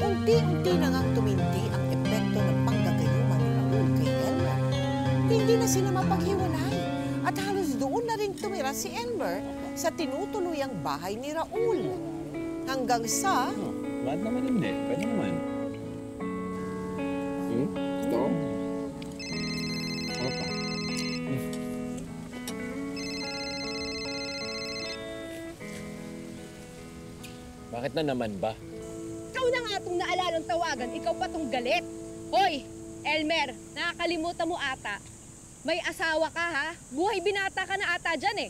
Unti-unti na ngang tuminti ang epekto ng panggagayuma ni Raul kay Elmer. Hindi na sila mapaghiwalay at halos doon na rin tumira si Elmer sa tinutuluyang bahay ni Raul. Hanggang sa... Bakit naman hindi? Pwede naman. Ito? Ano pa? Bakit na naman ba? Ikaw na nga itong naalalang tawagan, ikaw pa itong galit. Hoy, Elmer, nakakalimutan mo ata. May asawa ka ha? Buhay binata ka na ata dyan eh.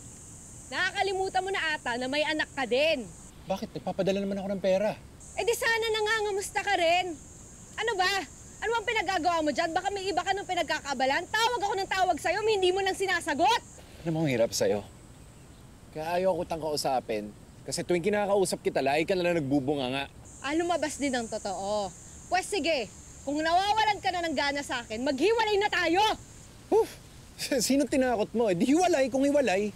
Nakakalimutan mo na ata na may anak ka din. Bakit? Nagpapadala naman ako ng pera. Eh di sana nangangamusta ka rin. Ano ba? Ano ang pinagagawa mo dyan? Baka may iba ka ng pinagkakabalan? Tawag ako ng tawag sa'yo, hindi mo lang sinasagot. Ano mong hirap sa'yo? Kaya ayaw ko tang kausapin. Kasi tuwing kinakausap kita, lagi ka na lang nagbubunga nga. Lumabas din ang totoo. Pwes sige, kung nawawalan ka na ng gana sa akin, maghiwalay na tayo! Sino tinakot mo? Di hiwalay kung hiwalay.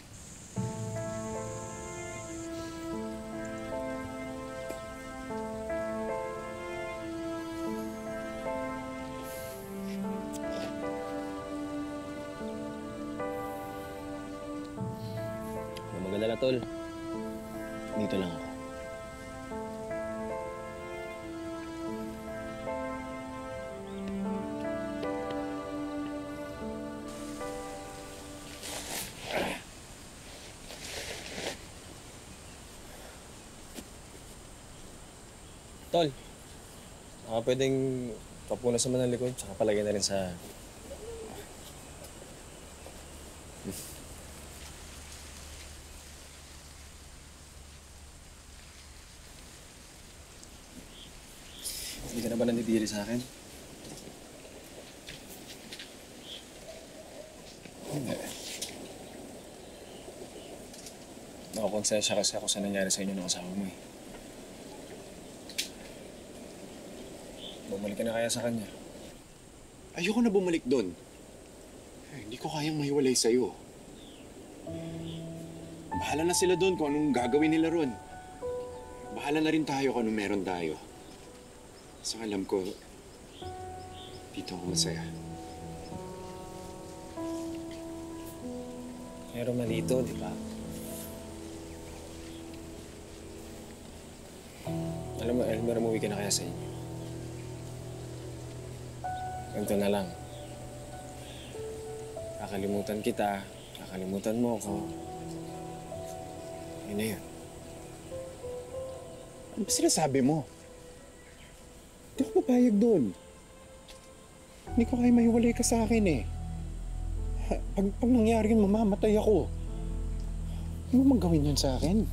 Magalala, tol. Dito lang ako. Tol, pwedeng papunas naman ng likod, tsaka palagay na rin sa... Hindi ka na ba nandidiri sa akin? Hindi. Nakakonsensya kasi ako sa nangyari sa inyo ng asawa mo eh. Bumalik ka na kaya sa kanya? Ayoko na bumalik doon. Hindi ko kayang mahiwalay sa'yo. Bahala na sila doon kung anong gagawin nila ron. Bahala na rin tayo kung anong meron tayo. So alam ko, dito ako masaya. Meron man dito, di ba? Alam mo, Elmer, umuwi ka na kaya sa inyo. Ganito na lang. Kakalimutan kita, kakalimutan mo ako. Yun na yun. Ano ba sinasabi mo? Hindi ako papayag doon. Hindi ko kaya mahiwalay ka sa akin eh. Pag nangyari yun, mamamatay ako. Ano mo gawin yun sa akin?